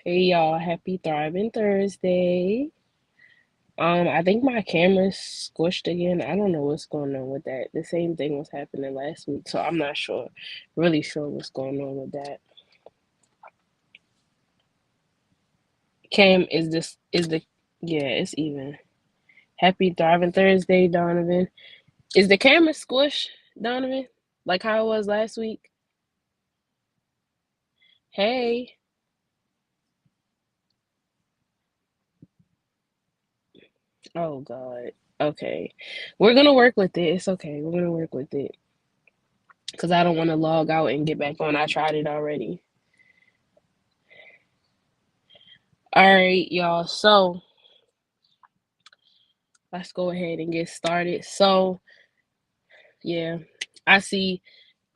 Hey y'all, happy Thriving Thursday. I think my camera's squished again. I don't know what's going on with that. The same thing was happening last week, so I'm not sure, really sure what's going on with that. Cam, is the yeah, it's even. Happy Thriving Thursday, Donovan. Is the camera squished, Donovan? Like how it was last week? Hey. Oh God. Okay. We're gonna work with it. It's okay. We're gonna work with it. Because I don't want to log out and get back on. I tried it already. All right, y'all. So let's go ahead and get started. So, yeah, I see,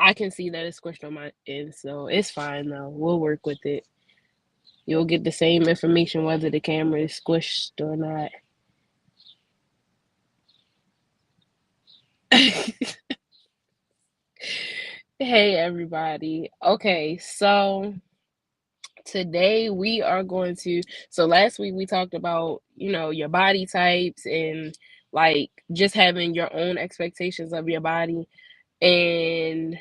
I can see that it's squished on my end. So it's fine though. We'll work with it. You'll get the same information whether the camera is squished or not. Hey, everybody. Okay, so today we are going to. So last week we talked about, your body types and like just having your own expectations of your body. And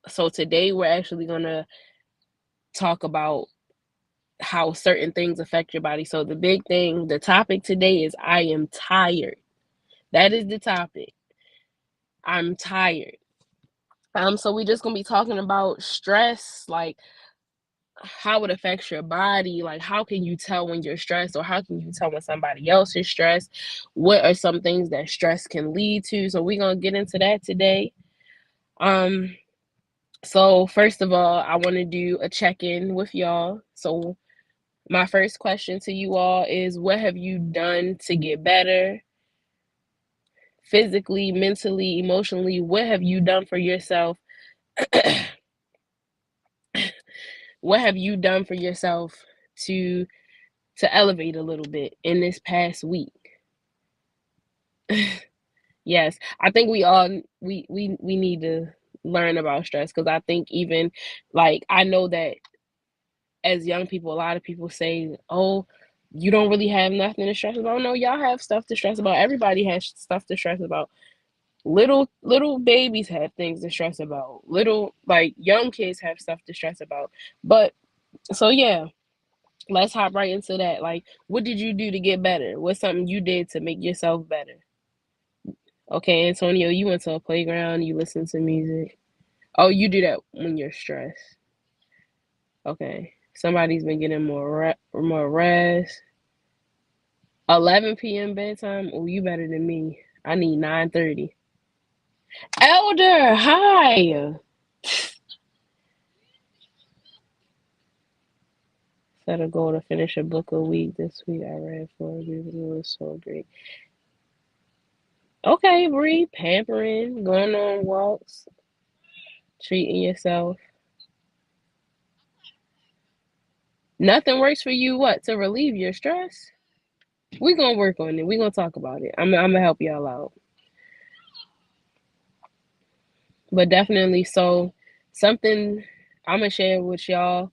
so today we're actually going to talk about how certain things affect your body. So the topic today is I am tired. That is the topic. I'm tired. So we just gonna be talking about stress, like how it affects your body, like how can you tell when you're stressed or how can you tell when somebody else is stressed? What are some things that stress can lead to? So we're gonna get into that today. Um, so first of all, I want to do a check-in with y'all. So my first question to you all is what have you done to get better physically, mentally, emotionally? What have you done for yourself? What have you done for yourself to elevate a little bit in this past week? Yes, I think we all we need to learn about stress because I think even like I know that as young people, a lot of people say, "Oh, you don't really have nothing to stress about." No, y'all have stuff to stress about. Everybody has stuff to stress about. Little babies have things to stress about. Little like young kids have stuff to stress about. But so yeah, let's hop right into that. Like, what did you do to get better? What's something you did to make yourself better? Okay, Antonio, you went to a playground, you listen to music. Oh, you do that when you're stressed. Okay. Somebody's been getting more rest. 11 p.m. bedtime. Oh, you better than me. I need 9:30. Elder, hi. Set a goal to finish a book a week this week. I read 4 reviews. It was so great. Okay, Bree, pampering, going on walks, treating yourself. Nothing works for you. What to relieve your stress? We gonna work on it. We gonna talk about it. I'm gonna help y'all out. But definitely, so something I'm gonna share with y'all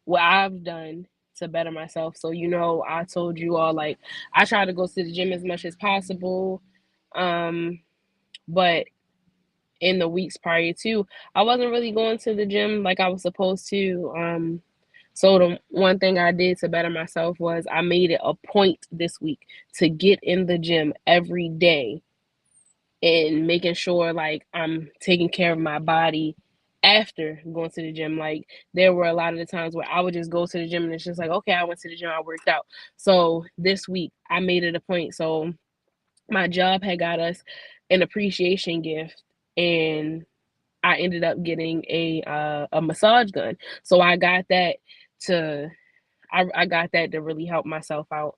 what I've done to better myself. So I told you all like I try to go to the gym as much as possible, um, but in the weeks prior to, I wasn't really going to the gym like I was supposed to. So the one thing I did to better myself was I made it a point this week to get in the gym every day and making sure like I'm taking care of my body after going to the gym. Like there were a lot of the times where I would just go to the gym and it's just like, okay, I went to the gym, I worked out. So this week I made it a point. So my job had got us an appreciation gift and I ended up getting a massage gun. So to I got that to really help myself out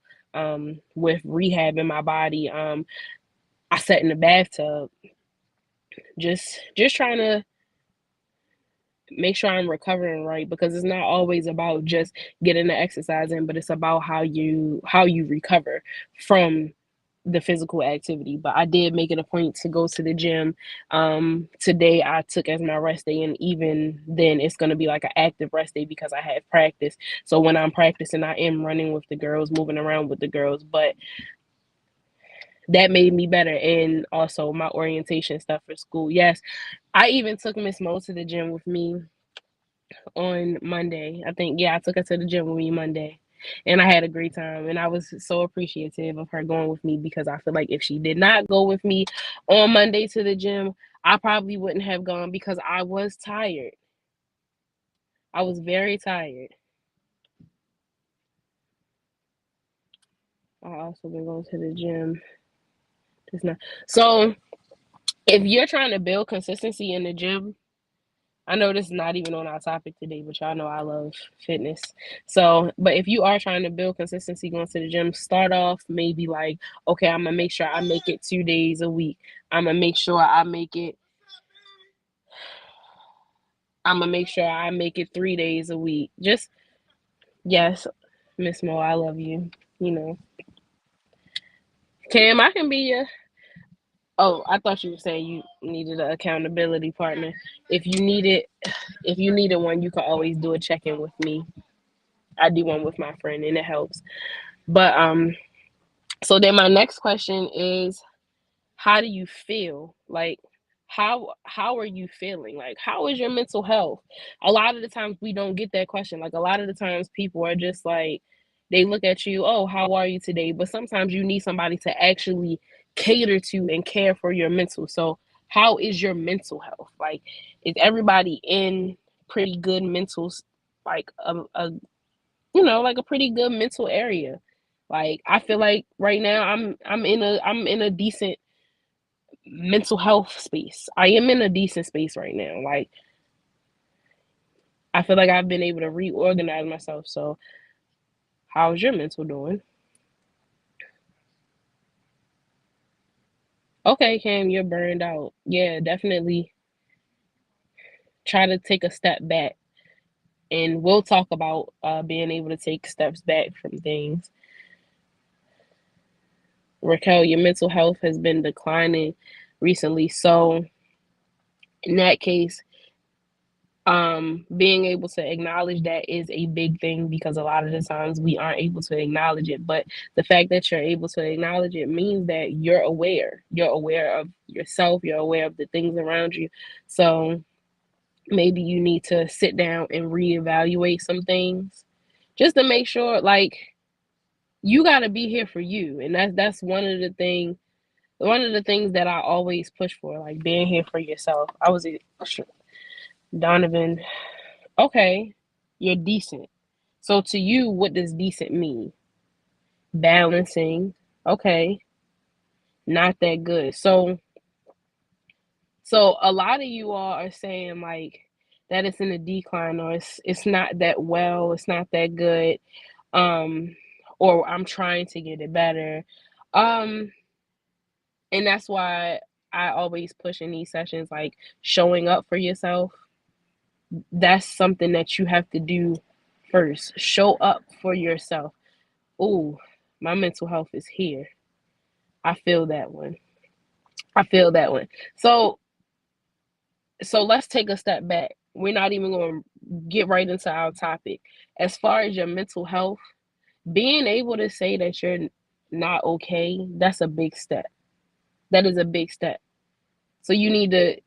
with rehabbing my body. I sat in the bathtub just trying to make sure I'm recovering right because it's not always about just getting the exercise in, but it's about how you recover from the physical activity. But I did make it a point to go to the gym. Today I took as my rest day, and even then it's going to be like an active rest day because I have practice. So when I'm practicing, I am running with the girls, moving around with the girls. But that made me better. And also my orientation stuff for school. Yes, I even took Miss Mo to the gym with me on Monday. I think, yeah, I took her to the gym with me Monday. And I had a great time. And I was so appreciative of her going with me because I feel like if she did not go with me on Monday to the gym, I probably wouldn't have gone because I was tired. I was very tired. I also been going to the gym. Just not. So if you're trying to build consistency in the gym, I know this is not even on our topic today, but y'all know I love fitness. So, but if you are trying to build consistency going to the gym, start off maybe like, okay, I'm gonna make sure I make it 2 days a week. I'm gonna make sure I make it. I'm gonna make sure I make it 3 days a week. Just yes, Miss Mo, I love you. You know, Cam, I can be your. Oh, I thought you were saying you needed an accountability partner. If you needed, if you needed one, you could always do a check in with me. I do one with my friend, and it helps. But so then my next question is, how do you feel? Like how are you feeling? Like how is your mental health? A lot of the times we don't get that question. Like a lot of the times people are just like they look at you, "Oh, how are you today?" But sometimes you need somebody to actually cater to and care for your mental. So, how is your mental health? Like is everybody in pretty good mental like a like a pretty good mental area. Like I feel like right now I'm in a decent mental health space. I am in a decent space right now. Like I feel like I've been able to reorganize myself. So how's your mental doing? Okay, Cam, you're burned out. Yeah, definitely try to take a step back. And we'll talk about being able to take steps back from things. Raquel, your mental health has been declining recently. So in that case, being able to acknowledge that is a big thing because a lot of the times we aren't able to acknowledge it. But the fact that you're able to acknowledge it means that you're aware of yourself, you're aware of the things around you. So maybe you need to sit down and reevaluate some things just to make sure, like, you got to be here for you. And that's one of the things that I always push for, like being here for yourself. I was a Donovan. Okay, you're decent. So to you, what does decent mean? Balancing. Okay, not that good. So a lot of you all are saying like that it's in a decline, or it's not that well, it's not that good. Um or I'm trying to get it better. Um and that's why I always push in these sessions, like showing up for yourself. That's something that you have to do first. Show up for yourself. Oh, my mental health is here. I feel that one. I feel that one. So let's take a step back. We're not even going to get right into our topic. As far as your mental health, being able to say that you're not okay, that's a big step. That is a big step. So you need to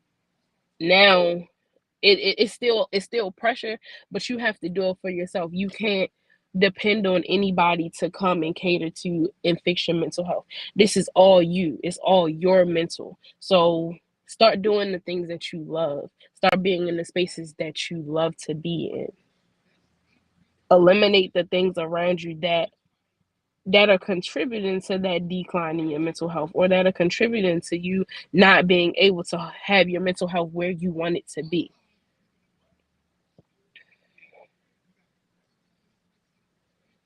now it's still pressure, but you have to do it for yourself. You can't depend on anybody to come and cater to and fix your mental health. This is all you. It's all your mental. So start doing the things that you love. Start being in the spaces that you love to be in. Eliminate the things around you that are contributing to that decline in your mental health, or that are contributing to you not being able to have your mental health where you want it to be.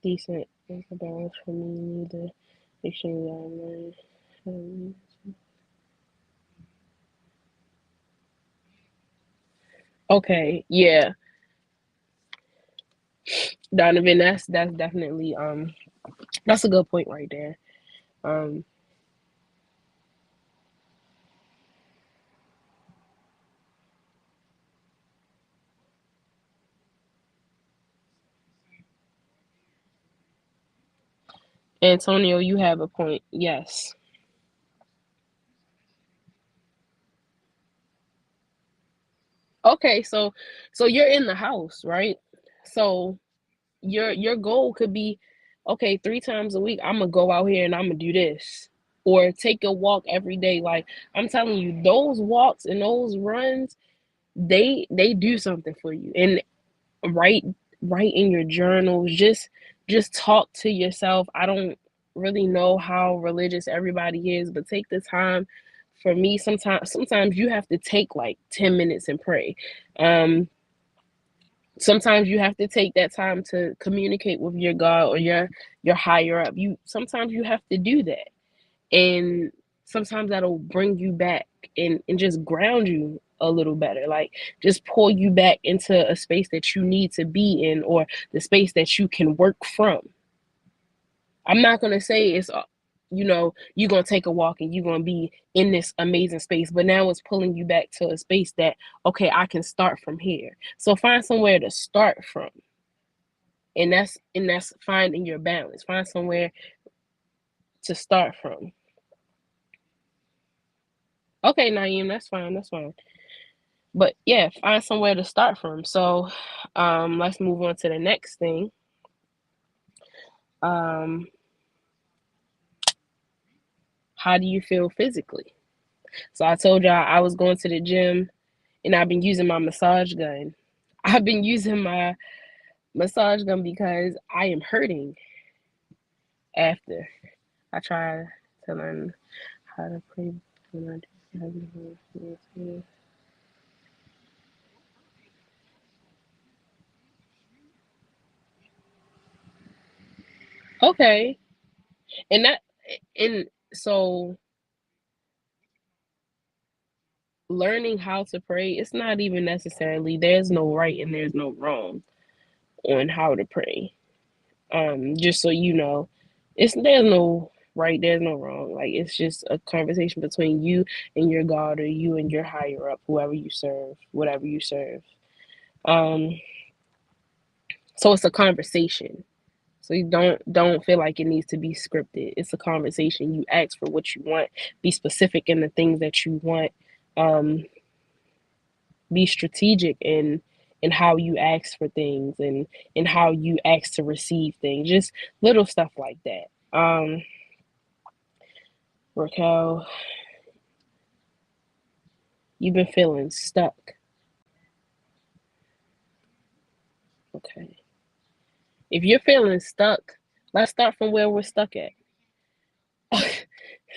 Decent. Think about for me neither. Extremely online. Okay, yeah, Donovan, that's definitely that's a good point right there. Um, Antonio, you have a point. Yes. Okay, so you're in the house, right? So your goal could be, okay, 3 times a week I'm gonna go out here and I'm gonna do this, or take a walk every day. Like, I'm telling you, those walks and those runs, they do something for you. And write write in your journals. Just talk to yourself. I don't really know how religious everybody is, but take the time. For me, sometimes you have to take like 10 minutes and pray. Sometimes you have to take that time to communicate with your God or your higher up. You sometimes you have to do that. And sometimes that'll bring you back and just ground you a little better, like just pull you back into a space that you need to be in, or the space that you can work from. I'm not going to say it's you're going to take a walk and you're going to be in this amazing space, but now it's pulling you back to a space that, okay, I can start from here. So find somewhere to start from. And that's finding your balance. Find somewhere to start from. Okay, Naeem, that's fine. That's fine. But yeah, find somewhere to start from. So let's move on to the next thing. Um, how do you feel physically? So I told y'all I was going to the gym and I've been using my massage gun. I've been using my massage gun because I am hurting after. I try to learn how to play. Okay. And that and so learning how to pray, it's not even necessarily, there's no right and there's no wrong on how to pray. Just so you know, there's no right, there's no wrong. Like, it's just a conversation between you and your God, or you and your higher up, whoever you serve, whatever you serve. Um, so it's a conversation. So you don't feel like it needs to be scripted. It's a conversation. You ask for what you want. Be specific in the things that you want. Um, be strategic in how you ask for things, and how you ask to receive things. Just little stuff like that. Raquel, you've been feeling stuck. Okay. If you're feeling stuck, let's start from where we're stuck at.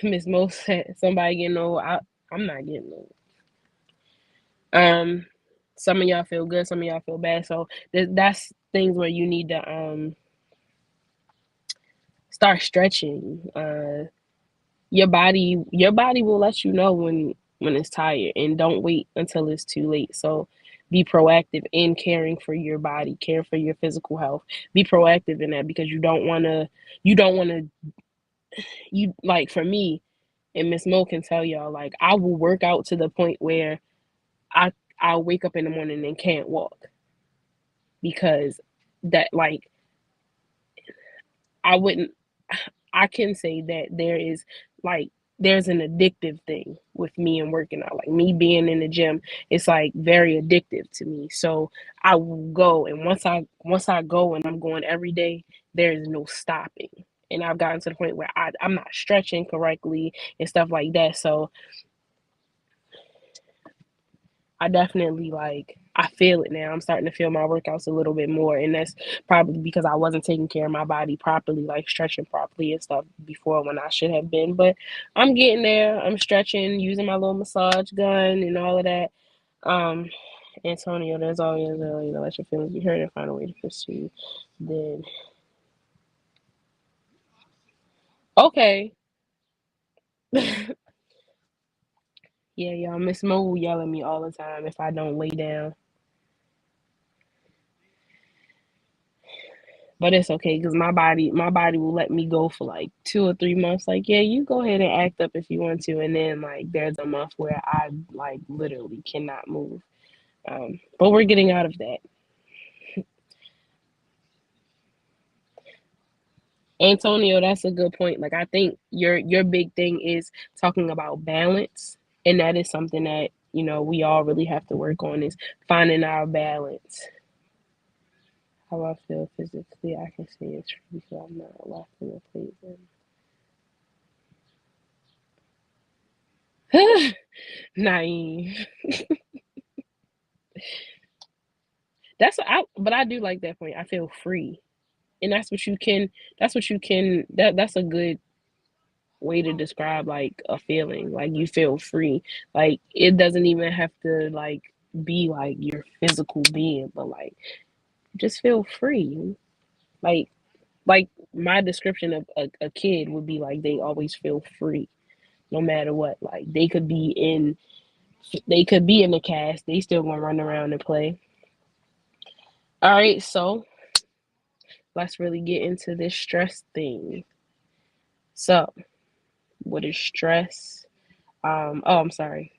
Miss Mo said somebody getting old. I'm not getting old. Um, some of y'all feel good, some of y'all feel bad. So that's things where you need to start stretching. Your body will let you know when it's tired, and don't wait until it's too late. So be proactive in caring for your body, care for your physical health. Be proactive in that, because you don't want to you like, for me, and Miss Mo can tell y'all, like, I will work out to the point where I I'll wake up in the morning and can't walk, because that, like, I wouldn't I can say that there's an addictive thing with me and working out. Like, me being in the gym, it's like very addictive to me. So I will go, and once I go and I'm going every day, there is no stopping. And I've gotten to the point where I'm not stretching correctly and stuff like that. So I definitely, like, I feel it now. I'm starting to feel my workouts a little bit more, and that's probably because I wasn't taking care of my body properly, like stretching properly and stuff before, when I should have been. But I'm getting there. I'm stretching, using my little massage gun and all of that. Um, Antonio, there's always a, let your feelings be heard and find a way to pursue. Then okay, yeah, y'all. Miss Mo will yell at me all the time if I don't lay down. But it's okay, because my body will let me go for like 2 or 3 months. Like, yeah, you go ahead and act up if you want to, and then, like, there's a month where I, like, literally cannot move. But we're getting out of that. Antonio, that's a good point. Like I think your big thing is talking about balance, and that is something that we all really have to work on is finding our balance. How I feel physically, I can say it's true, so I'm not lost in a place. Naive. But I do like that point. I feel free, and that's what you can. That's what you can. That's a good way to describe like a feeling. Like you feel free. Like it doesn't even have to like be like your physical being, but like just feel free. Like like my description of a kid would be like they always feel free no matter what. Like they could be in the cast, they still gonna run around and play. All right, so let's really get into this stress thing. So, what is stress? Oh, I'm sorry.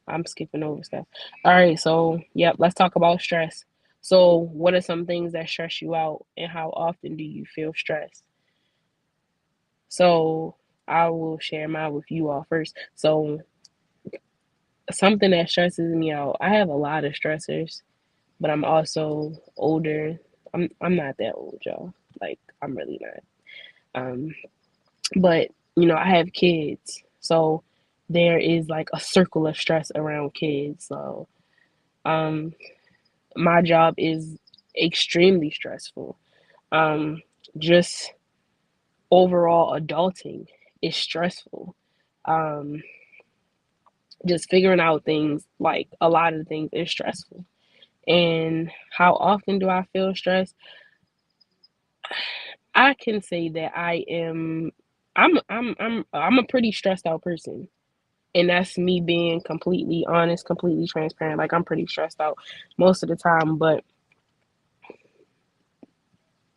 I'm skipping over stuff. All right, so yep, let's talk about stress. So, what are some things that stress you out, and how often do you feel stressed? So, I will share mine with you all first. So, something that stresses me out, I have a lot of stressors, but I'm also older. I'm not that old, y'all. Like, I'm really not. Um, but I have kids, so there is like a circle of stress around kids. So, um, my job is extremely stressful. Um, just overall adulting is stressful. Um, just figuring out things, like a lot of things, is stressful. And how often do I feel stressed? I can say that I'm a pretty stressed out person. And that's me being completely honest, completely transparent. Like I'm pretty stressed out most of the time, but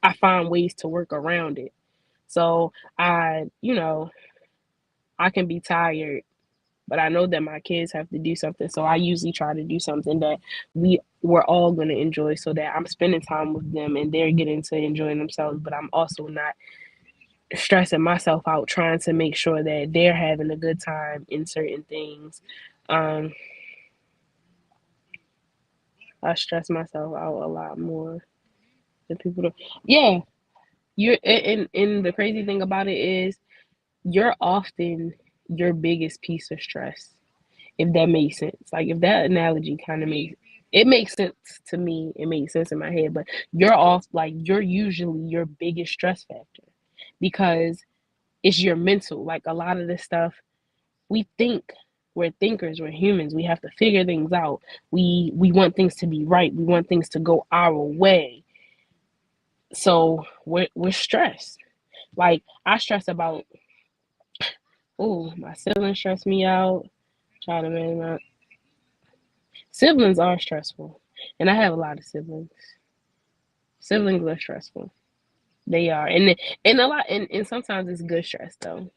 I find ways to work around it. So I can be tired, but I know that my kids have to do something. So I usually try to do something that we're all going to enjoy, so that I'm spending time with them and they're getting to enjoy themselves, but I'm also not stressing myself out trying to make sure that they're having a good time in certain things. Um, I stress myself out a lot more than people do. Yeah, and the crazy thing about it is you're often your biggest piece of stress, if that makes sense. Like if that analogy kind of makes sense to me. It makes sense in my head, but you're usually your biggest stress factor because it's your mental. Like a lot of this stuff, we think we're thinkers, we're humans. We have to figure things out. We want things to be right. We want things to go our way. So we're stressed. Like I stress about, oh, my siblings stress me out. Trying to manage my siblings are stressful, and I have a lot of siblings. Siblings are stressful. They are, and a lot, and sometimes it's good stress though.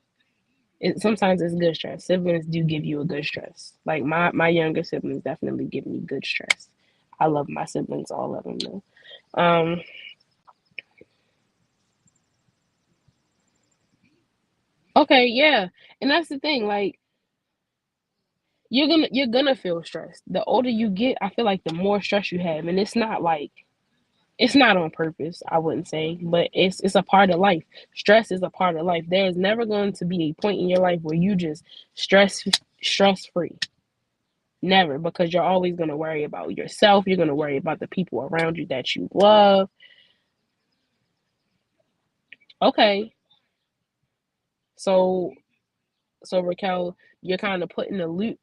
Sometimes it's good stress. Siblings do give you a good stress. Like my younger siblings definitely give me good stress. I love my siblings, all of them though. Um, okay, yeah, and that's the thing. Like you're gonna feel stressed. The older you get, I feel like the more stress you have, and it's not on purpose, I wouldn't say, but it's a part of life. Stress is a part of life. There's never going to be a point in your life where you just stress free. Never, because you're always going to worry about yourself. You're going to worry about the people around you that you love. Okay, so Raquel, you're kind of putting a loop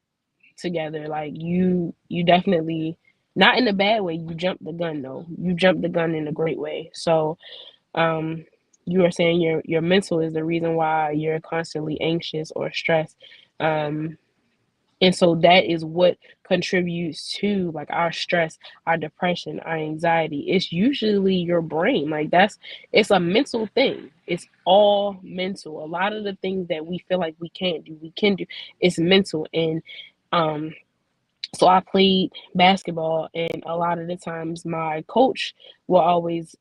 together. Like you definitely, not in a bad way. You jumped the gun though. You jumped the gun in a great way. So um you are saying your mental is the reason why you're constantly anxious or stressed. um and so that is what contributes to like our stress, our depression, our anxiety. It's usually your brain. Like it's a mental thing. It's all mental. A lot of the things that we feel like we can't do, we can do. It's mental. And um so I played basketball, and a lot of the times my coach will always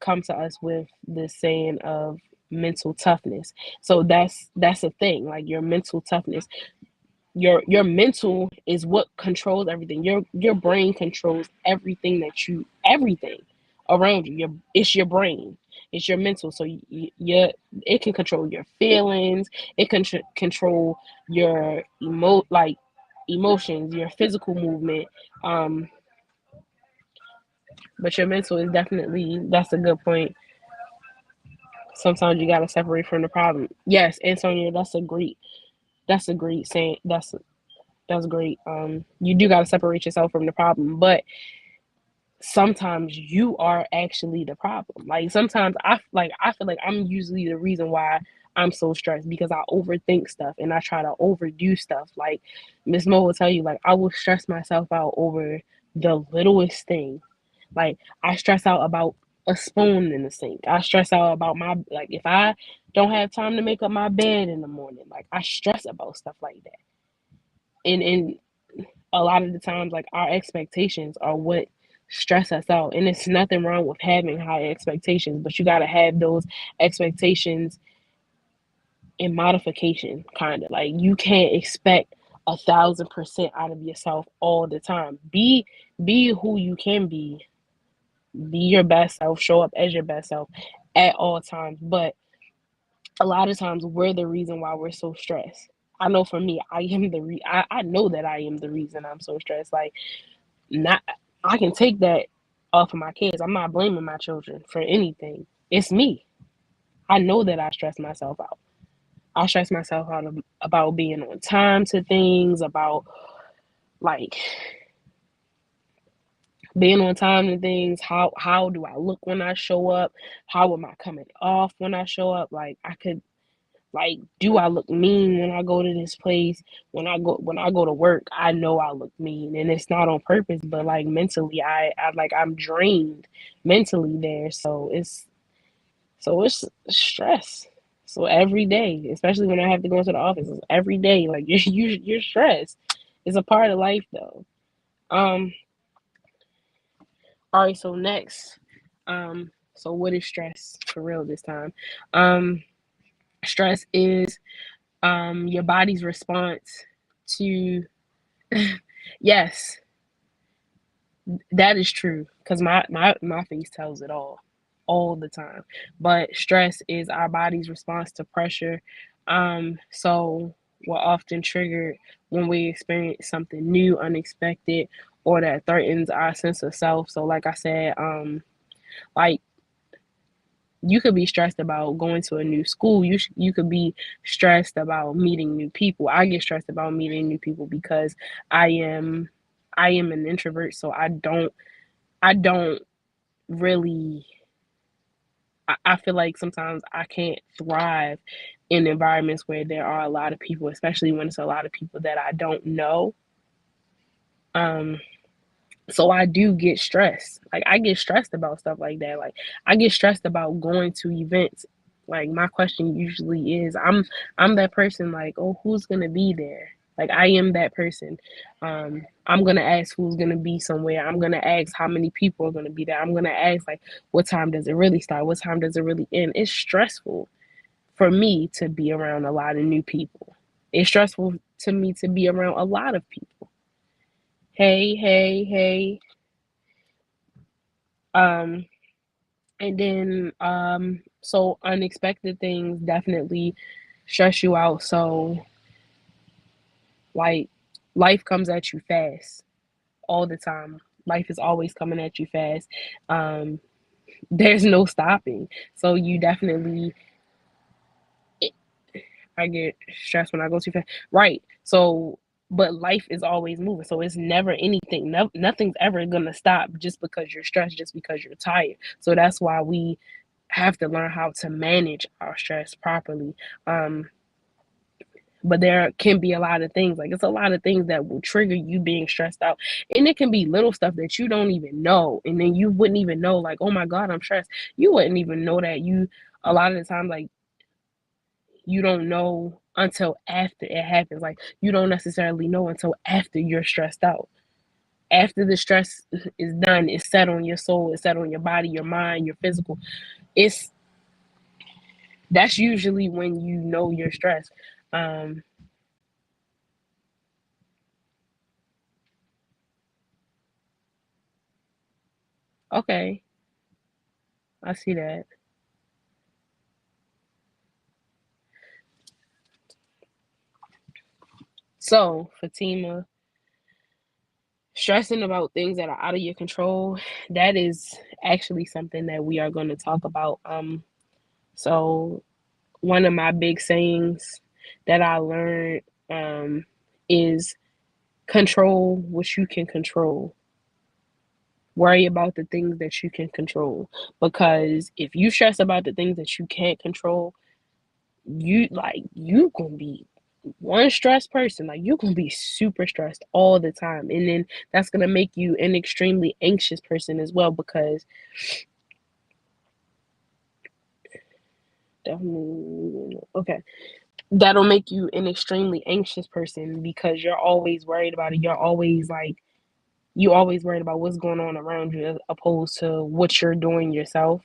come to us with the saying of mental toughness. So that's a thing, like your mental toughness. Your mental is what controls everything. Your brain controls everything around you. It's your brain. It's your mental. So it can control your feelings. It can control your emotions, your physical movement. Um, but your mental is definitely, that's a good point. Sometimes you gotta separate from the problem. Yes, Antonio, that's a great saying. That's great. You do gotta separate yourself from the problem, but sometimes you are actually the problem. Like sometimes I feel like I'm usually the reason why I'm so stressed, because I overthink stuff and I try to overdo stuff. Like Miss Mo will tell you, like I will stress myself out over the littlest thing. Like I stress out about a spoon in the sink. I stress out about my, like if I don't have time to make up my bed in the morning, like I stress about stuff like that. And a lot of the times, like our expectations are what stress us out. And it's nothing wrong with having high expectations, but you got to have those expectations in modification, kind of. Like you can't expect 1,000% out of yourself all the time. Be who you can be your best self, show up as your best self at all times. But a lot of times we're the reason why we're so stressed. I know for me, I know that I am the reason I'm so stressed. Like not I can take that off of my kids. I'm not blaming my children for anything. It's me. I know that I stress myself out. I stress myself out about being on time to things, about like being on time to things. How do I look when I show up? How am I coming off when I show up? Like I could, like, do I look mean when I go to this place? When I go to work, I know I look mean, and it's not on purpose. But like mentally, I'm drained mentally there. So it's stress. So every day, especially when I have to go into the office, it's every day, like you're stressed. It's a part of life, though. Um. All right. So next, So what is stress for real this time? Um. Stress is your body's response to yes, that is true, because my face tells it all the time. But stress is our body's response to pressure. So we're often triggered when we experience something new, unexpected, or that threatens our sense of self. So like I said, like you could be stressed about going to a new school. You could be stressed about meeting new people. I get stressed about meeting new people because I am I am an introvert, so I don't really. I feel like sometimes I can't thrive in environments where there are a lot of people, especially when it's a lot of people that I don't know. Um, So I do get stressed. Like I get stressed about stuff like that. Like I get stressed about going to events. Like my question usually is I'm that person, like, oh, who's gonna be there? Like I am that person. I'm gonna ask who's gonna be somewhere. I'm gonna ask how many people are gonna be there. I'm gonna ask like what time does it really start? What time does it really end? It's stressful for me to be around a lot of new people. It's stressful to me to be around a lot of people. Hey, hey, hey. Um, And then, so unexpected things definitely stress you out. So, like, life comes at you fast all the time. Life is always coming at you fast. Um, there's no stopping. So, you definitely, I get stressed when I go too fast. Right. So, but life is always moving. So, it's never anything. Nothing's ever going to stop just because you're stressed, just because you're tired. So, that's why we have to learn how to manage our stress properly. Um, but there can be a lot of things, like it's a lot of things that will trigger you being stressed out, and it can be little stuff that you don't even know, and then you wouldn't even know, like, oh my god, I'm stressed. You wouldn't even know that. You A lot of the time, like, you don't know until after it happens. Like you don't necessarily know until after you're stressed out, after the stress is done. It's set on your soul, it's set on your body, your mind, your physical. It's That's usually when you know you're stressed. Um, okay, I see that. So, Fatima, stressing about things that are out of your control, that is actually something that we are going to talk about. So one of my big sayings that I learned is control what you can control. Worry about the things that you can control. Because if you stress about the things that you can't control, you gonna be one stressed person. Like you're gonna be super stressed all the time. And then that's gonna make you an extremely anxious person as well because definitely okay. That'll make you an extremely anxious person because you're always worried about it. You're always like you always worried about what's going on around you as opposed to what you're doing yourself.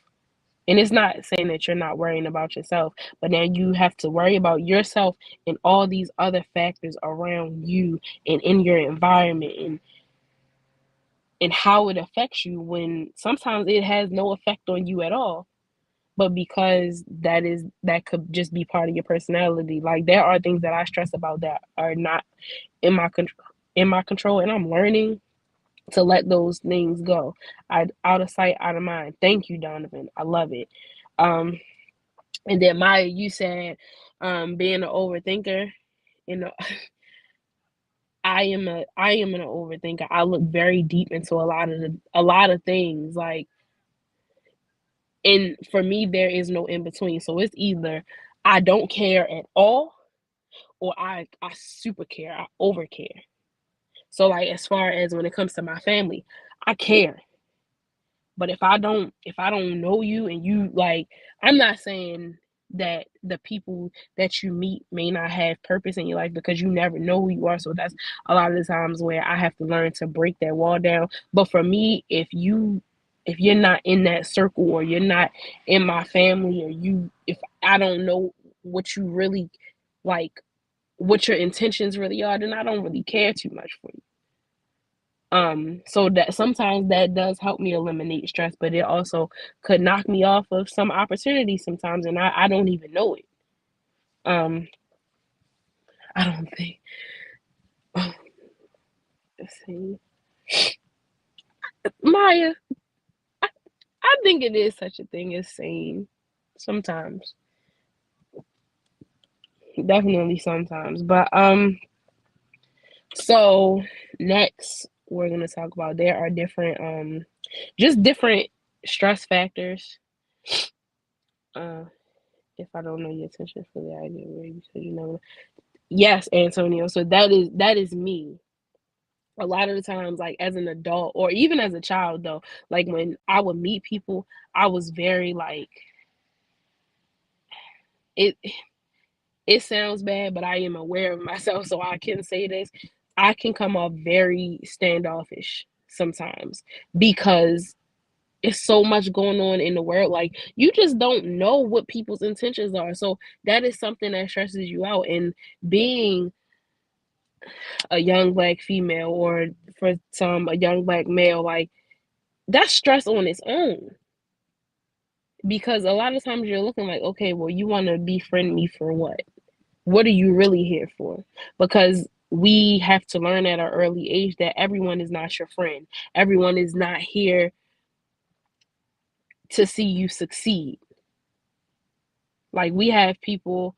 And it's not saying that you're not worrying about yourself, but now you have to worry about yourself and all these other factors around you and in your environment and how it affects you when sometimes it has no effect on you at all. But because that could just be part of your personality. Like there are things that I stress about that are not in my control, and I'm learning to let those things go. Out of sight, out of mind. Thank you, Donovan. I love it. Um, and then Maya, you said being an overthinker. You know, I am an overthinker. I look very deep into a lot of things. Like, and for me, there is no in between. So it's either I don't care at all, or I super care. I over care. So like as far as when it comes to my family, I care. But if I don't know you and you like I'm not saying that the people that you meet may not have purpose in your life because you never know who you are. So that's a lot of the times where I have to learn to break that wall down. But for me, if you're not in that circle or you're not in my family or you if I don't know what you really like what your intentions really are, then I don't really care too much for you. So that sometimes that does help me eliminate stress, but it also could knock me off of some opportunities sometimes, and I don't even know it. Um, I don't think. Let's see, Maya. I, I think it is such a thing as sane. Sometimes, definitely sometimes, but so next we're gonna talk about there are different just different stress factors. Uh, if I don't know your attention for the idea, because you know. Yes, Antonio. So that is me. A lot of the times, like as an adult or even as a child though, like when I would meet people, I was very like it it sounds bad, but I am aware of myself, so I can say this. I can come off very standoffish sometimes because it's so much going on in the world. Like you just don't know what people's intentions are. So that is something that stresses you out. And being a young black female or for some a young black male, like that's stress on its own because a lot of times you're looking like, okay, well, you want to befriend me for what are you really here for? Because we have to learn at an early age that everyone is not your friend. Everyone is not here to see you succeed. Like we have people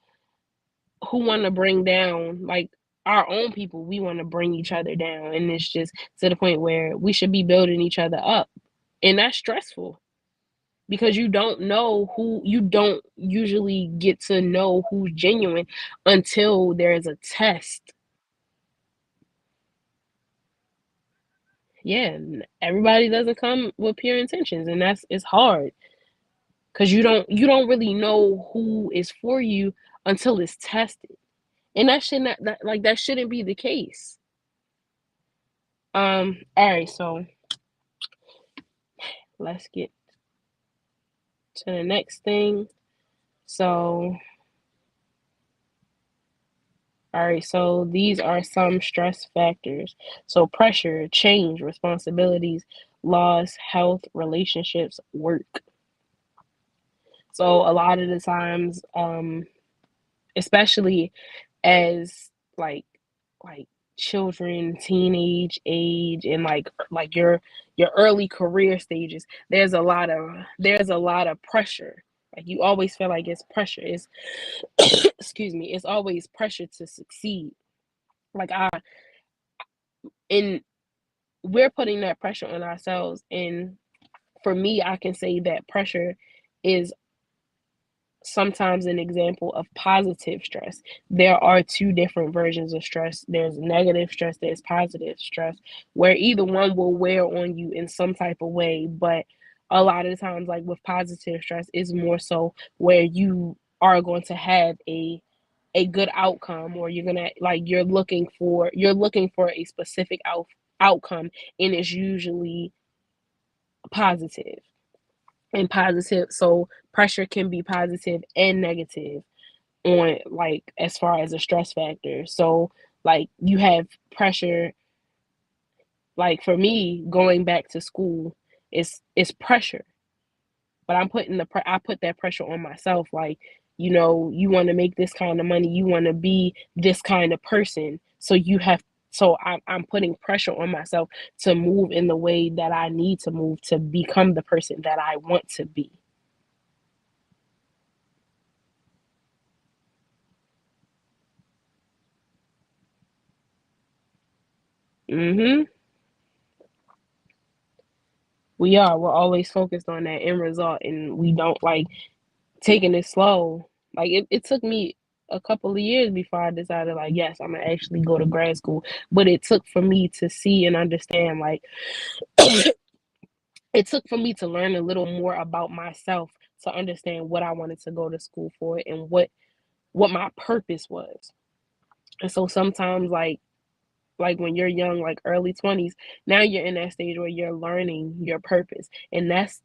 who want to bring down like our own people, we want to bring each other down, and it's just to the point where we should be building each other up, and that's stressful because you don't usually get to know who's genuine until there's a test. Yeah, everybody doesn't come with pure intentions, and that's it's hard because you don't really know who is for you until it's tested, and that should not like that shouldn't be the case. All right, so let's get to the next thing. So, all right, so these are some stress factors. So, pressure, change, responsibilities, loss, health, relationships, work. So, a lot of the times, especially as like children, teenage age, and like your early career stages, there's a lot of pressure. Like you always feel like it's pressure. It's excuse me, it's always pressure to succeed. Like I and we're putting that pressure on ourselves. And for me, I can say that pressure is sometimes an example of positive stress. There are two different versions of stress. There's negative stress, there's positive stress, where either one will wear on you in some type of way. But a lot of the times, like with positive stress, is more so where you are going to have a good outcome, or you're gonna like you're looking for a specific outcome, and it's usually positive and positive. So pressure can be positive and negative on, like, as far as a stress factor. So like you have pressure, like for me going back to school, it's pressure, but I put that pressure on myself. Like, you want to make this kind of money, you want to be this kind of person, so I'm putting pressure on myself to move in the way that I need to move to become the person that I want to be. Mhm. We're always focused on that end result, and we don't like taking it slow. Like it took me a couple of years before I decided, like, yes, I'm gonna actually go to grad school. But it took for me to see and understand, like, it took for me to learn a little more about myself to understand what I wanted to go to school for and what my purpose was. And so sometimes, like when you're young, like early 20s, now you're in that stage where you're learning your purpose, and that's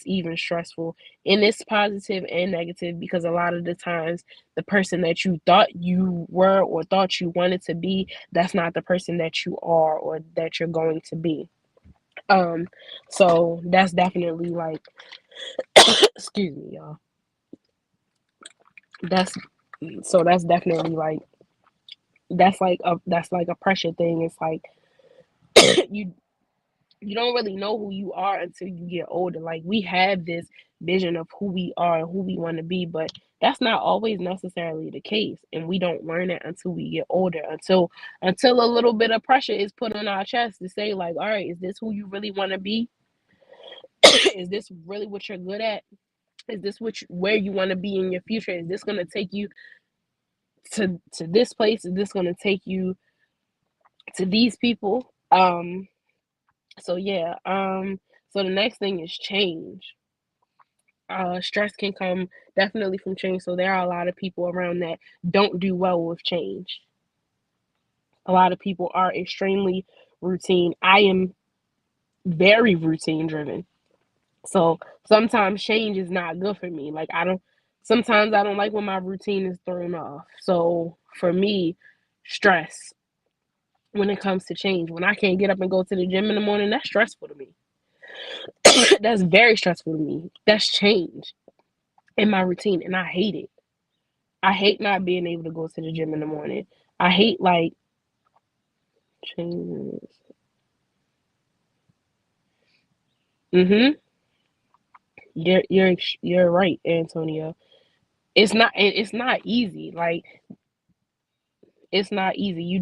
even stressful. And it's positive and negative, because a lot of the times the person that you thought you were or thought you wanted to be, that's not the person that you are or that you're going to be. um so that's definitely like excuse me, y'all. That's definitely like that's like a pressure thing. It's like you you don't really know who you are until you get older. Like, we have this vision of who we are and who we want to be, but that's not always necessarily the case. And we don't learn it until we get older, until a little bit of pressure is put on our chest to say, like, all right, is this who you really want to be? Is this really what you're good at? Is this where you want to be in your future? Is this going to take you to this place? Is this going to take you to these people? So yeah. So the next thing is change. Stress can come definitely from change. So there are a lot of people around that don't do well with change. A lot of people are extremely routine. I am very routine driven. So sometimes change is not good for me. Like, sometimes I don't like when my routine is thrown off. So for me, stress when it comes to change, when I can't get up and go to the gym in the morning, that's stressful to me. That's very stressful to me. That's change in my routine, and I hate it. I hate not being able to go to the gym in the morning. I hate like changes. Mhm. You're right, Antonio. It's not easy. Like, it's not easy. You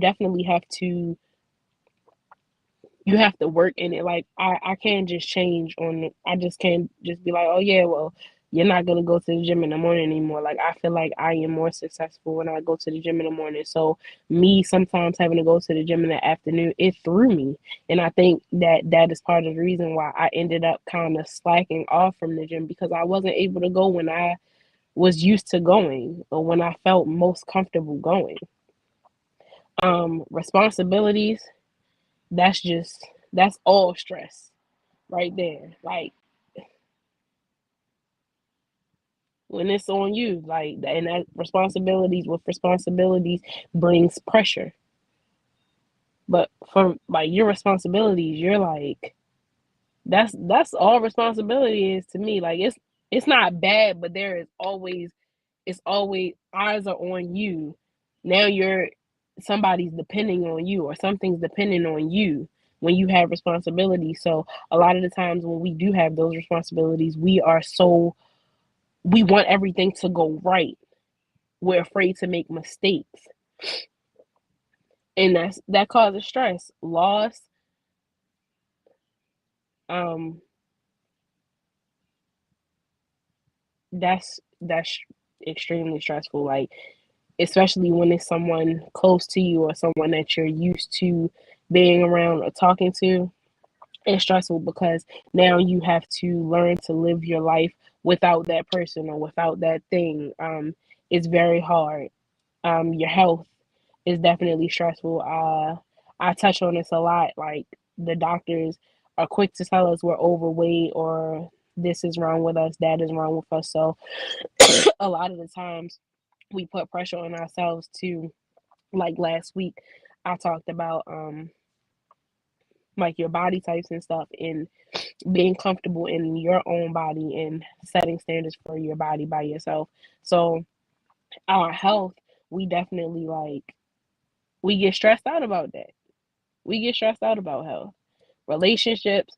have to work in it. Like, I can't just change on it. I just can't just be like, oh yeah, well, you're not gonna go to the gym in the morning anymore. Like, I feel like I am more successful when I go to the gym in the morning. So me sometimes having to go to the gym in the afternoon, it threw me. And I think that is part of the reason why I ended up kind of slacking off from the gym, because I wasn't able to go when I was used to going, or when I felt most comfortable going. Responsibilities, that's all stress right there. when it's on you, like, and that responsibilities with responsibilities brings pressure. But for like your responsibilities, you're like, that's all responsibility is to me. Like, it's not bad, but there is always, it's always eyes are on you. Now you're, somebody's depending on you, or something's depending on you when you have responsibilities. So a lot of the times when we do have those responsibilities, we want everything to go right. We're afraid to make mistakes, and that causes stress, loss. Um, that's extremely stressful. Like, especially when it's someone close to you or someone that you're used to being around or talking to. It's stressful because now you have to learn to live your life without that person or without that thing. It's very hard. Your health is definitely stressful. I touch on this a lot. Like, the doctors are quick to tell us we're overweight, or this is wrong with us, that is wrong with us. So a lot of the times we put pressure on ourselves to, like last week, I talked about like your body types and stuff, and being comfortable in your own body and setting standards for your body by yourself. So our health, we definitely like, we get stressed out about that. We get stressed out about health. Relationships,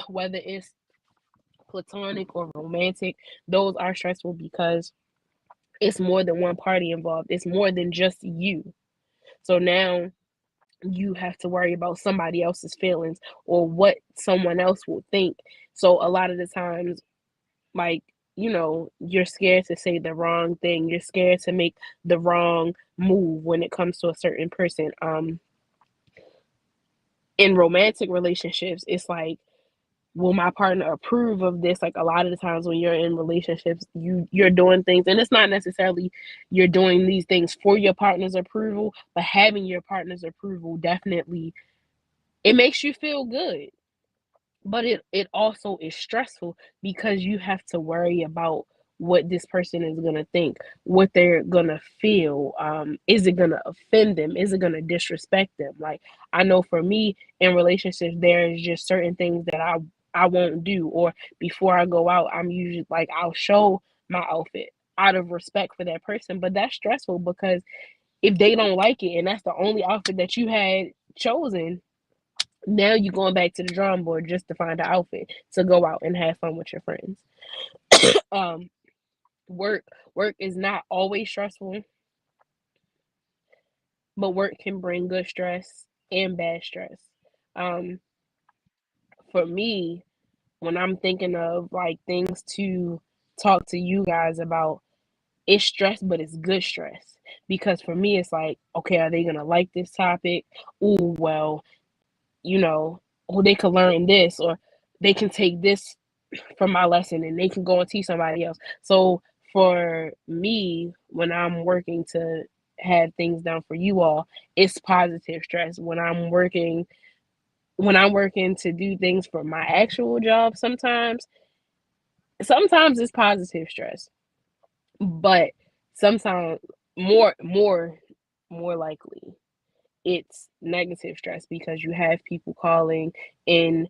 whether it's platonic or romantic, those are stressful because it's more than one party involved. It's more than just you. So now you have to worry about somebody else's feelings or what someone else will think. So a lot of the times, like, you're scared to say the wrong thing. You're scared to make the wrong move when it comes to a certain person. In romantic relationships, it's like, will my partner approve of this? Like, a lot of the times when you're in relationships, you're doing things, and it's not necessarily you're doing these things for your partner's approval, but having your partner's approval definitely, it makes you feel good. But it also is stressful because you have to worry about what this person is going to think, what they're going to feel. Is it going to offend them? Is it going to disrespect them? Like, I know for me, in relationships, there's just certain things that I won't do, or before I go out, I'm usually like, I'll show my outfit out of respect for that person. But that's stressful because if they don't like it and that's the only outfit that you had chosen, now you're going back to the drawing board just to find an outfit to go out and have fun with your friends. Um, work work is not always stressful, but work can bring good stress and bad stress. Um, for me, when I'm thinking of like things to talk to you guys about, it's stress, but it's good stress. Because for me, it's like, okay, are they gonna like this topic? Oh, well, or they could learn this, or they can take this from my lesson and they can go and teach somebody else. So for me, when I'm working to have things done for you all, it's positive stress. When I'm working to do things for my actual job, sometimes it's positive stress, but sometimes more likely it's negative stress because you have people calling in.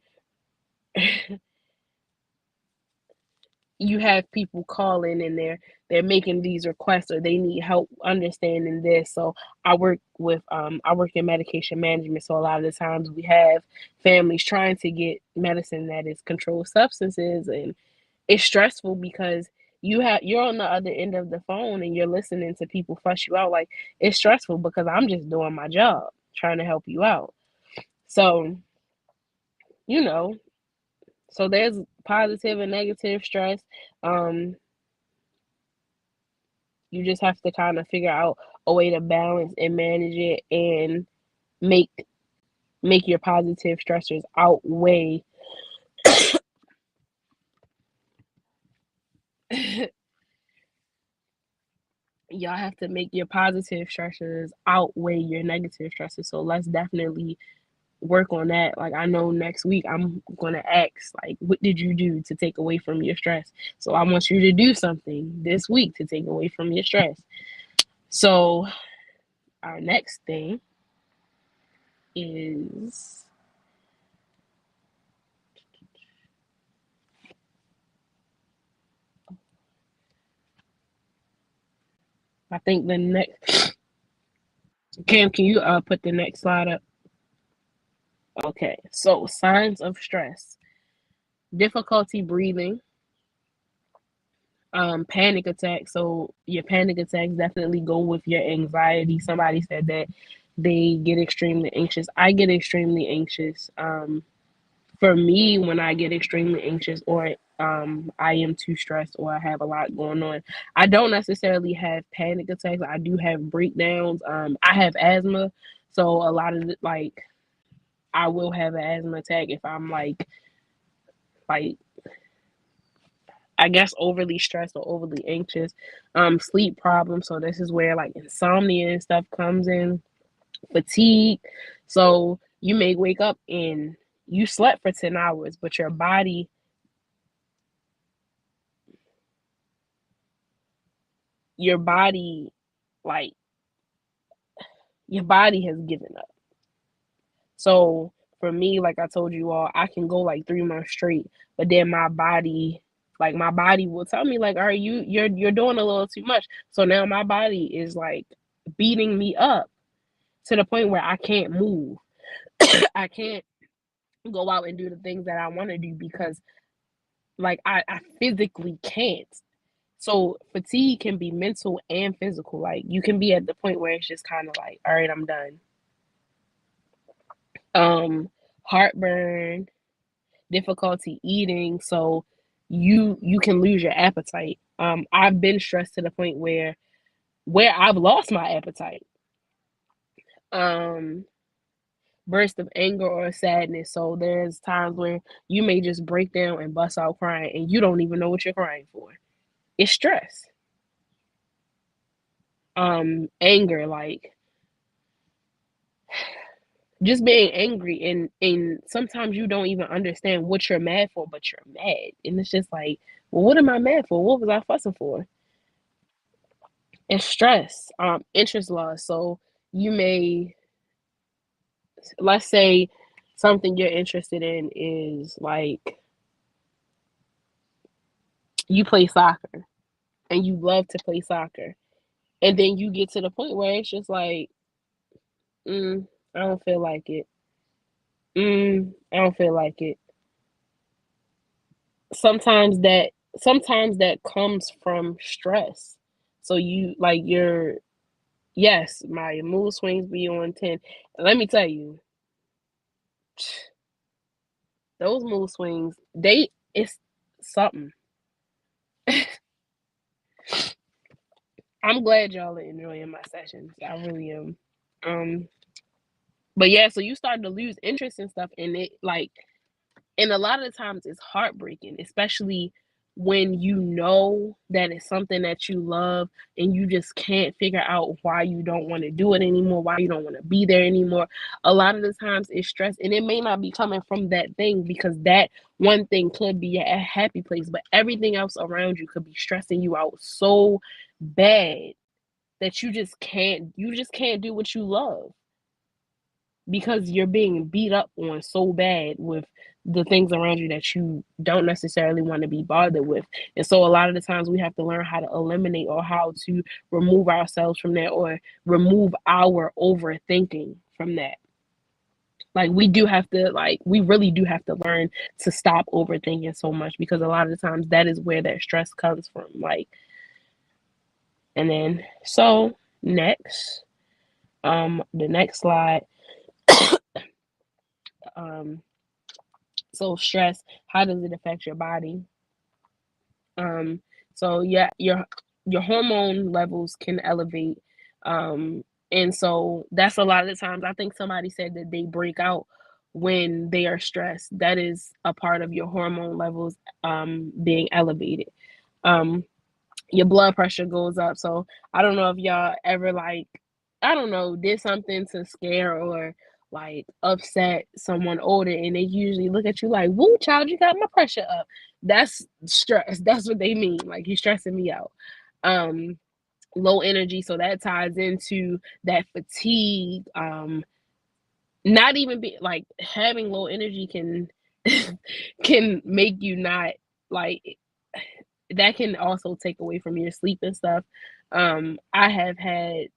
You have people calling and they're making these requests, or they need help understanding this. So I work in medication management, so a lot of the times we have families trying to get medicine that is controlled substances, and it's stressful because you're on the other end of the phone and you're listening to people fuss you out. Like, it's stressful because I'm just doing my job trying to help you out. So, you know so there's positive and negative stress. um You just have to kind of figure out a way to balance and manage it, and make your positive stressors outweigh. Y'all have to make your positive stressors outweigh your negative stressors. So let's definitely work on that. Like I know next week I'm gonna ask, like, what did you do to take away from your stress? So I want you to do something this week to take away from your stress. So our next thing is, I think the next, Cam, can you put the next slide up? Okay, so signs of stress: difficulty breathing, panic attacks. So your panic attacks definitely go with your anxiety. Somebody said that they get extremely anxious. I get extremely anxious. For me, when I get extremely anxious, or I am too stressed, or I have a lot going on, I don't necessarily have panic attacks. I do have breakdowns. I have asthma, so a lot of like I will have an asthma attack if I'm like I guess overly stressed or overly anxious. Sleep problems. So this is where like insomnia and stuff comes in. Fatigue. So you may wake up and you slept for 10 hours, but your body, like your body has given up. So for me, like I told you all, I can go like 3 months straight, but then my body will tell me like, all right, you're doing a little too much. So now my body is like beating me up to the point where I can't move. I can't go out and do the things that I want to do because like I physically can't. So fatigue can be mental and physical. Like you can be at the point where it's just kind of like, all right, I'm done. Um, Heartburn, difficulty eating, so you can lose your appetite. I've been stressed to the point where I've lost my appetite. Um, Burst of anger or sadness. So there's times where you may just break down and bust out crying and you don't even know what you're crying for. It's stress. Anger, like just being angry, and sometimes you don't even understand what you're mad for, but you're mad. And it's just like, well, what am I mad for? What was I fussing for? And stress, interest loss. So you may, let's say something you're interested in is like you play soccer and you love to play soccer. And then you get to the point where it's just like, I don't feel like it. I don't feel like it. Sometimes that sometimes that comes from stress. So you like your yes, my mood swings be on 10. Let me tell you, those mood swings, they it's something. I'm glad y'all are enjoying my sessions. I really am. Um, but yeah, so you start to lose interest in stuff, and it like, and a lot of the times it's heartbreaking, especially when you know that it's something that you love and you just can't figure out why you don't want to do it anymore, why you don't want to be there anymore. A lot of the times it's stress, and it may not be coming from that thing because that one thing could be a happy place, but everything else around you could be stressing you out so bad that you just can't do what you love because you're being beat up on so bad with the things around you that you don't necessarily want to be bothered with. And so a lot of the times we have to learn how to eliminate or how to remove ourselves from that or remove our overthinking from that. Like we really do have to learn to stop overthinking so much because a lot of the times that is where that stress comes from. Like, and then so next, the next slide, um, so stress, how does it affect your body? Um, so yeah, your hormone levels can elevate. And so that's a lot of the times. I think somebody said that they break out when they are stressed. That is a part of your hormone levels being elevated. Um, your blood pressure goes up. So I don't know if y'all ever like, I don't know, did something to scare or like upset someone older, and they usually look at you like, "Woo, child, you got my pressure up." That's stress. That's what they mean. Like, you're stressing me out. Um, Low energy, so that ties into that fatigue. Not even be like, having low energy can can make you not like, that can also take away from your sleep and stuff. I have had,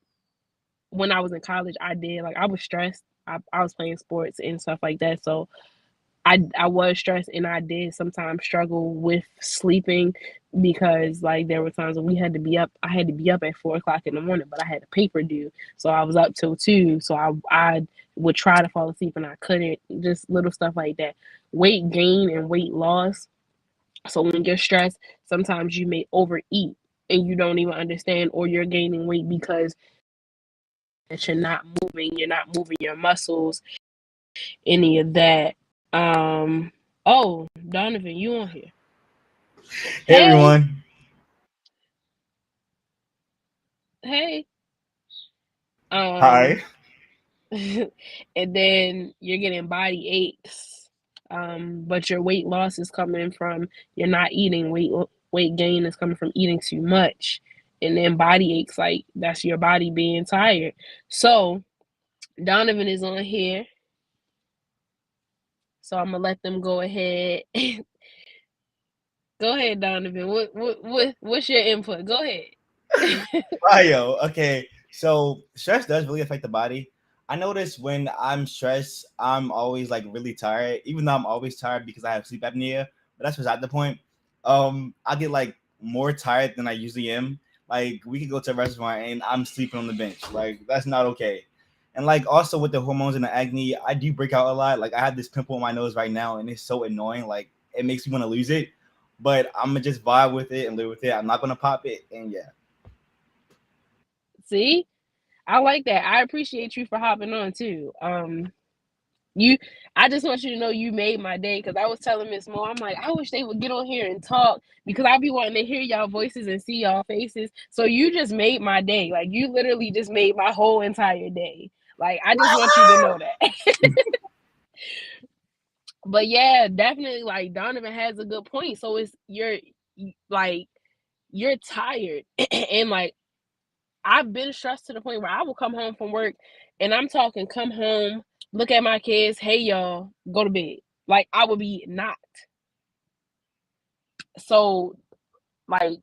when I was in college, I did, like, I was stressed. I was playing sports and stuff like that, so I was stressed, and I did sometimes struggle with sleeping, because like there were times when we had to be up. I had to be up at 4 o'clock in the morning, but I had a paper due, so I was up till 2. So I would try to fall asleep and I couldn't. Just little stuff like that. Weight gain and weight loss. So when you're stressed, sometimes you may overeat and you don't even understand, or you're gaining weight because that you're not moving. You're not moving your muscles, any of that. Um, oh, Donovan, you on here? Hey Hey, everyone. hey. Um, Hi. and then you're getting body aches. But your weight loss is coming from, you're not eating. Weight gain is coming from eating too much, and then body aches, like that's your body being tired. So Donovan is on here, so I'm gonna let them go ahead. Go ahead, Donovan. What's your input? Go ahead. Bio. Okay. So stress does really affect the body. I notice when I'm stressed, I'm always like really tired, even though I'm always tired because I have sleep apnea. But that's beside the point. I get like more tired than I usually am. Like we could go to a restaurant and I'm sleeping on the bench. Like that's not okay. And like also with the hormones and the acne, I do break out a lot. Like I have this pimple on my nose right now, and it's so annoying. Like it makes me want to lose it. But I'm gonna just vibe with it and live with it. I'm not gonna pop it, and yeah. See, I like that. I appreciate you for hopping on too. You, I just want you to know you made my day, because I was telling Miss Mo, I'm like, I wish they would get on here and talk, because I be wanting to hear y'all voices and see y'all faces. So you just made my day. Like, you literally just made my whole entire day. Like, I just want you to know that. But yeah, definitely, like, Donovan has a good point. So it's, like, you're tired. And like, I've been stressed to the point where I will come home from work, and I'm talking, come home, look at my kids, hey y'all, go to bed. Like, I would be not. So like,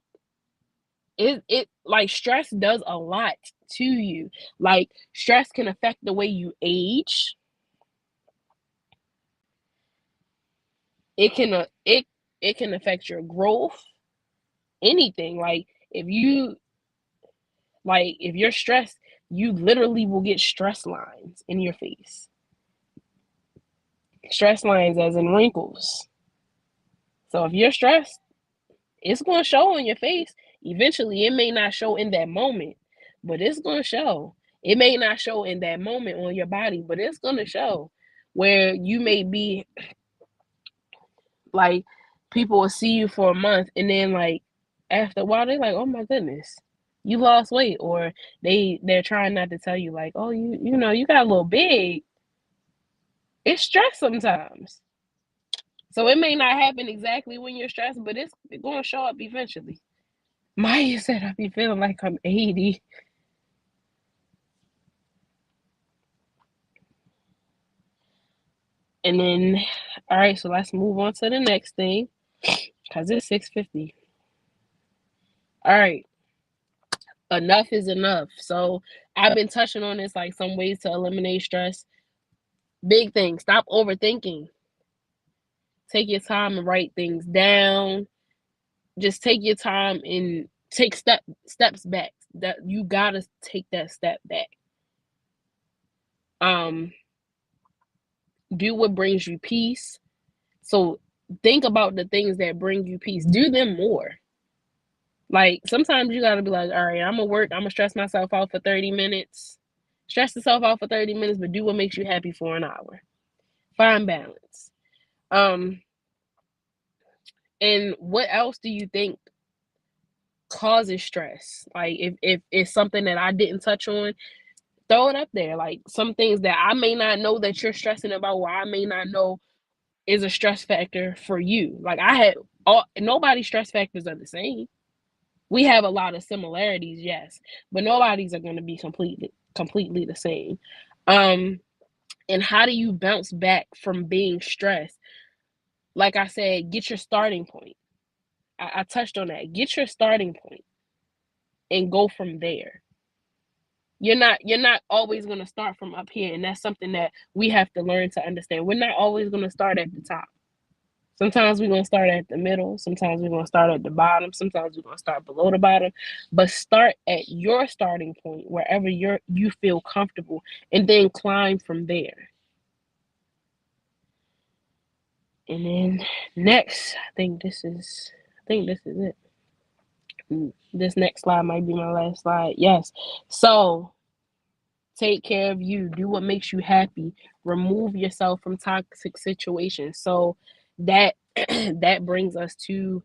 it like, stress does a lot to you. Like, stress can affect the way you age. It can it can affect your growth. Anything. Like, if you if you're stressed, you literally will get stress lines in your face. Stress lines as in wrinkles. So if you're stressed, it's going to show on your face. Eventually, it may not show in that moment, but it's going to show. It may not show in that moment on your body, but it's going to show, where you may be like, people will see you for a month, and then like after a while they're like, "Oh my goodness, you lost weight," or they're trying not to tell you, like, "Oh, you know, you got a little big." It's stress sometimes. So it may not happen exactly when you're stressed, but it's going to show up eventually. Maya said I be feeling like I'm 80. And then, all right, so let's move on to the next thing, because it's 6:50. All right, enough is enough. So I've been touching on this, like some ways to eliminate stress. Big thing, stop overthinking. Take your time and write things down. Just take your time and take steps back. That you gotta take that step back. Um, do what brings you peace. So think about the things that bring you peace. Do them more. Like, sometimes you gotta be like, all right, I'm gonna work, I'm gonna stress myself out for 30 minutes. Stress yourself out for 30 minutes, but do what makes you happy for an hour. Find balance. Um, and what else do you think causes stress? Like, if it's something that I didn't touch on, throw it up there. Like some things that I may not know that you're stressing about, or I may not know is a stress factor for you. Like nobody's stress factors are the same. We have a lot of similarities, yes, but nobody's are going to be completely the same. And how do you bounce back from being stressed? Like I said, get your starting point. I touched on that. Get your starting point and go from there. You're not always going to start from up here, and that's something that we have to learn to understand. We're not always going to start at the top. Sometimes we're going to start at the middle, sometimes we're going to start at the bottom, sometimes we're going to start below the bottom, but start at your starting point wherever you feel comfortable, and then climb from there. And then next, I think this is it. This next slide might be my last slide. Yes. So take care of you. Do what makes you happy. Remove yourself from toxic situations. So that that brings us to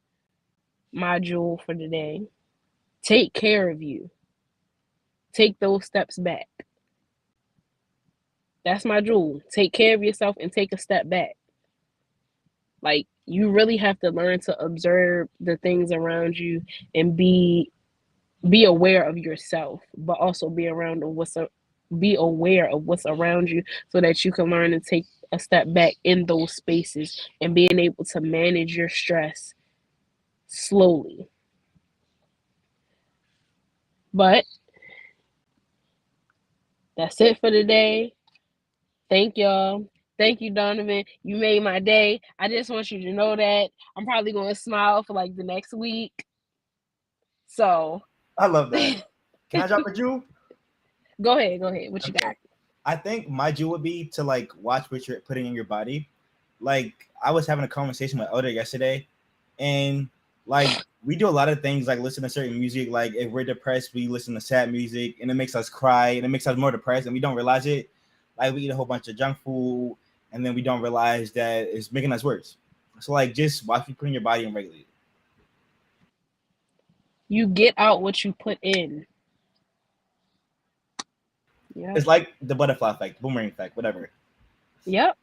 my jewel for today. Take care of you. Take those steps back. That's my jewel. Take care of yourself and take a step back. Like, you really have to learn to observe the things around you and be aware of yourself, but also be aware of what's around you, so that you can learn to take a step back in those spaces and being able to manage your stress slowly. But that's it for today. Thank y'all. Thank you, Donovan. You made my day. I just want you to know that I'm probably going to smile for like the next week. So I love that. Can I drop a jewel? Go ahead. What you got? Okay. I think my jewel would be to like watch what you're putting in your body. Like I was having a conversation with Elder yesterday, and like we do a lot of things like listen to certain music. Like if we're depressed, we listen to sad music, and it makes us cry, and it makes us more depressed, and we don't realize it. Like we eat a whole bunch of junk food, and then we don't realize that it's making us worse. So like just watch what you put in your body and regulate it. You get out what you put in. Yeah. It's like the butterfly effect, boomerang effect, whatever. Yep.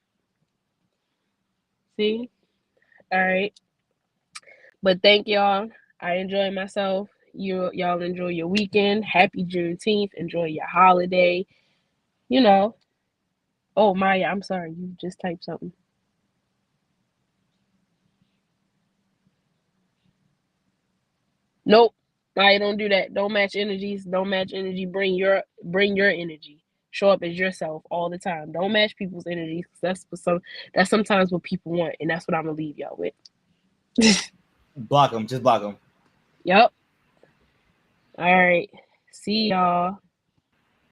See? All right. But thank y'all. I enjoyed myself. Y'all enjoy your weekend. Happy Juneteenth. Enjoy your holiday. You know. Oh, Maya, I'm sorry. You just typed something. Nope. Maya, don't do that. Don't match energies. Don't match energy. Bring your energy. Show up as yourself all the time. Don't match people's energies. That's sometimes what people want, and that's what I'm gonna leave y'all with. Block them. Just block them. Yep. All right. See y'all.